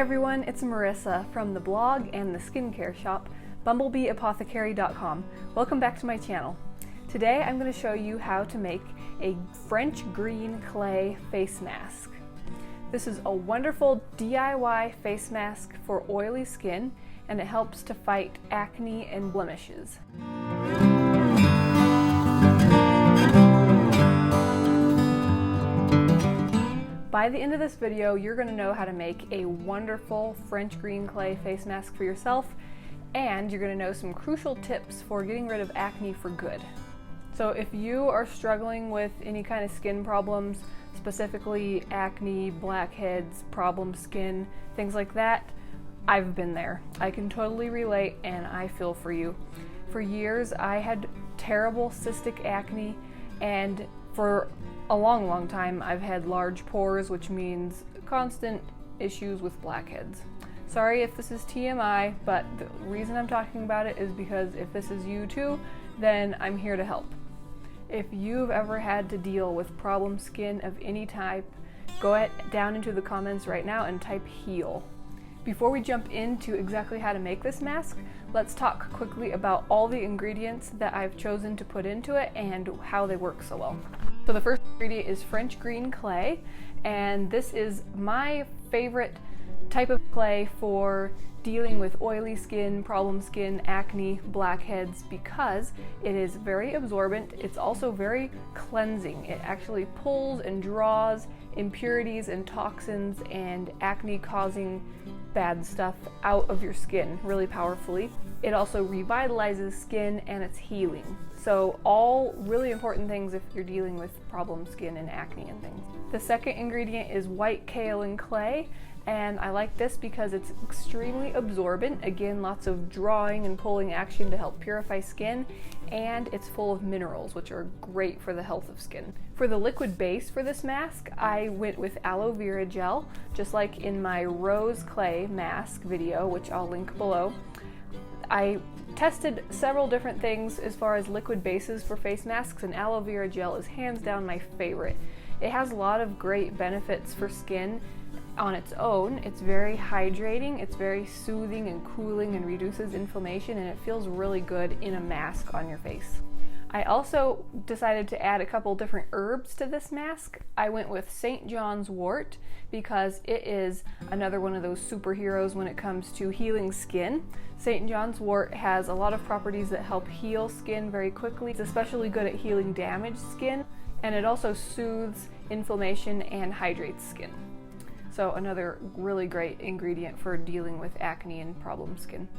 everyone, it's Marissa from the blog and the skincare shop, bumblebeeapothecary.com. Welcome back to my channel. Today I'm going to show you how to make a French green clay face mask. This is a wonderful DIY face mask for oily skin, and it helps to fight acne and blemishes. By the end of this video, you're going to know how to make a wonderful French green clay face mask for yourself, and you're going to know some crucial tips for getting rid of acne for good. So if you are struggling with any kind of skin problems, specifically acne, blackheads, problem skin, things like that, I've been there. I can totally relate, and I feel for you. For years, I had terrible cystic acne, and for a long time I've had large pores, which means constant issues with blackheads. Sorry if this is TMI, but the reason I'm talking about it is because if this is you too, then I'm here to help. If you've ever had to deal with problem skin of any type, go down into the comments right now and type heal. Before we jump into exactly how to make this mask, let's talk quickly about all the ingredients that I've chosen to put into it and how they work so well. So the first ingredient is French green clay, and this is my favorite type of clay for dealing with oily skin, problem skin, acne, blackheads, because it is very absorbent. It's also very cleansing. It actually pulls and draws impurities and toxins and acne causing bad stuff out of your skin really powerfully. It also revitalizes skin, and it's healing. So all really important things if you're dealing with problem skin and acne and things. The second ingredient is white kaolin clay, and I like this because it's extremely absorbent. Again, lots of drawing and pulling action to help purify skin, and it's full of minerals, which are great for the health of skin. For the liquid base for this mask, I went with aloe vera gel, just like in my rose clay mask video, which I'll link below. I tested several different things as far as liquid bases for face masks, and aloe vera gel is hands down my favorite. It has a lot of great benefits for skin on its own. It's very hydrating, it's very soothing and cooling, and reduces inflammation, and it feels really good in a mask on your face. I also decided to add a couple different herbs to this mask. I went with St. John's Wort because it is another one of those superheroes when it comes to healing skin. St. John's Wort has a lot of properties that help heal skin very quickly. It's especially good at healing damaged skin, and it also soothes inflammation and hydrates skin. So another really great ingredient for dealing with acne and problem skin.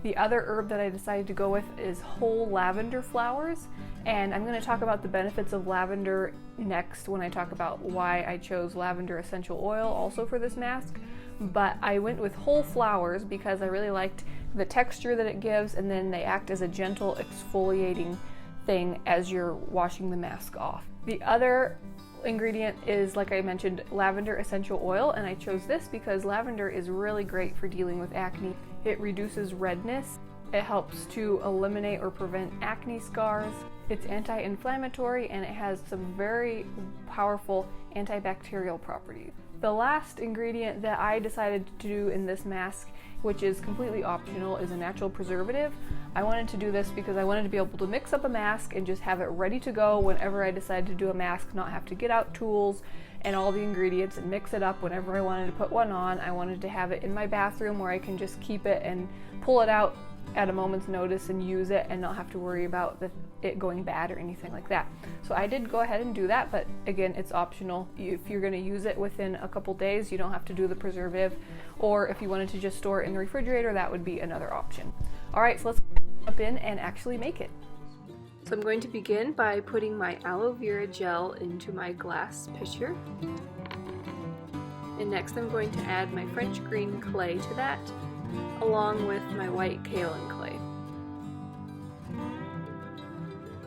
The other herb that I decided to go with is whole lavender flowers, and I'm going to talk about the benefits of lavender next when I talk about why I chose lavender essential oil also for this mask. But I went with whole flowers because I really liked the texture that it gives, and then they act as a gentle exfoliating thing as you're washing the mask off. The other ingredient is, like I mentioned, lavender essential oil, and I chose this because lavender is really great for dealing with acne. It reduces redness, it helps to eliminate or prevent acne scars, it's anti-inflammatory, and it has some very powerful antibacterial properties. The last ingredient that I decided to do in this mask, which is completely optional, is a natural preservative. I wanted to do this because I wanted to be able to mix up a mask and just have it ready to go whenever I decided to do a mask, not have to get out tools and all the ingredients and mix it up whenever I wanted to put one on. I wanted to have it in my bathroom where I can just keep it and pull it out at a moment's notice and use it and not have to worry about it going bad or anything like that. So I did go ahead and do that, but again, it's optional. If you're going to use it within a couple days, you don't have to do the preservative, or if you wanted to just store it in the refrigerator, that would be another option. Alright, so let's jump in and actually make it. So I'm going to begin by putting my aloe vera gel into my glass pitcher. And next I'm going to add my French green clay to that, along with my white kaolin clay.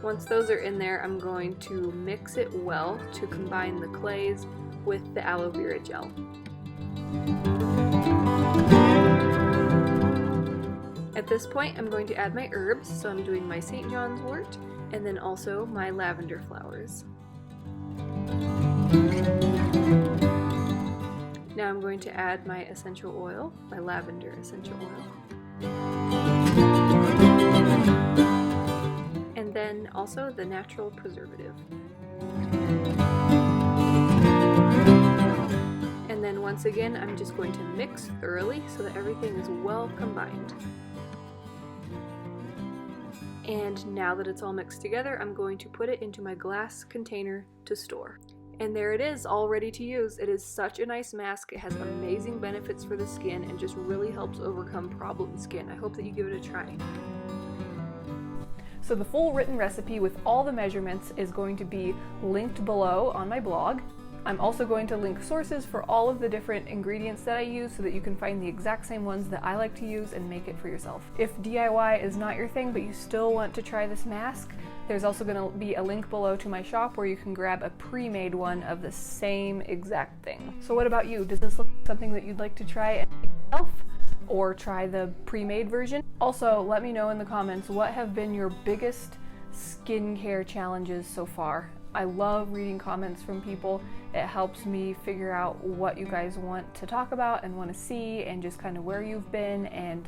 Once those are in there, I'm going to mix it well to combine the clays with the aloe vera gel. At this point, I'm going to add my herbs, so I'm doing my St. John's Wort and then also my lavender flowers. Now I'm going to add my essential oil, my lavender essential oil. And then also the natural preservative. And then once again, I'm just going to mix thoroughly so that everything is well combined. And now that it's all mixed together, I'm going to put it into my glass container to store. And there it is, all ready to use. It is such a nice mask. It has amazing benefits for the skin and just really helps overcome problem skin. I hope that you give it a try. So the full written recipe with all the measurements is going to be linked below on my blog. I'm also going to link sources for all of the different ingredients that I use so that you can find the exact same ones that I like to use and make it for yourself. If DIY is not your thing but you still want to try this mask, there's also going to be a link below to my shop where you can grab a pre-made one of the same exact thing. So what about you? Does this look like something that you'd like to try and make yourself? Or try the pre-made version? Also, let me know in the comments what have been your biggest skincare challenges so far. I love reading comments from people. It helps me figure out what you guys want to talk about and want to see and just kind of where you've been, and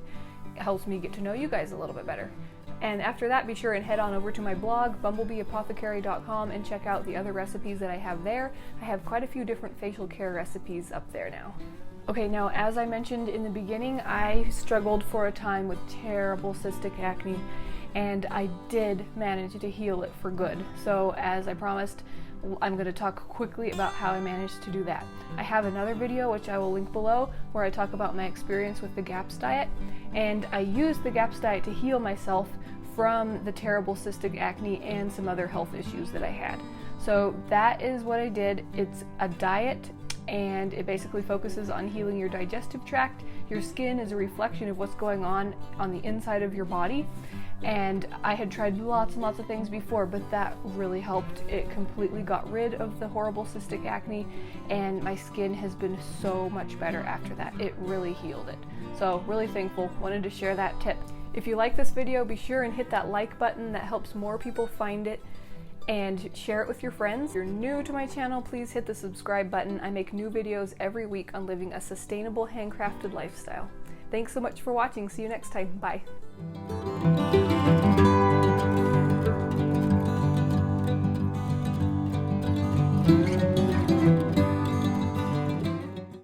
it helps me get to know you guys a little bit better. And after that, be sure and head on over to my blog, bumblebeeapothecary.com, and check out the other recipes that I have there. I have quite a few different facial care recipes up there now. Okay, now as I mentioned in the beginning, I struggled for a time with terrible cystic acne, and I did manage to heal it for good. So as I promised, I'm going to talk quickly about how I managed to do that. I have another video, which I will link below, where I talk about my experience with the GAPS diet, and I used the GAPS diet to heal myself from the terrible cystic acne and some other health issues that I had. So that is what I did. It's a diet, and it basically focuses on healing your digestive tract. Your skin is a reflection of what's going on the inside of your body, and I had tried lots and lots of things before, but that really helped. It completely got rid of the horrible cystic acne, and my skin has been so much better after that. It really healed it. So really thankful. Wanted to share that tip. If you like this video, be sure and hit that like button. That helps more people find it, and share it with your friends. If you're new to my channel, please hit the subscribe button. I make new videos every week on living a sustainable handcrafted lifestyle. Thanks so much for watching. See you next time. Bye.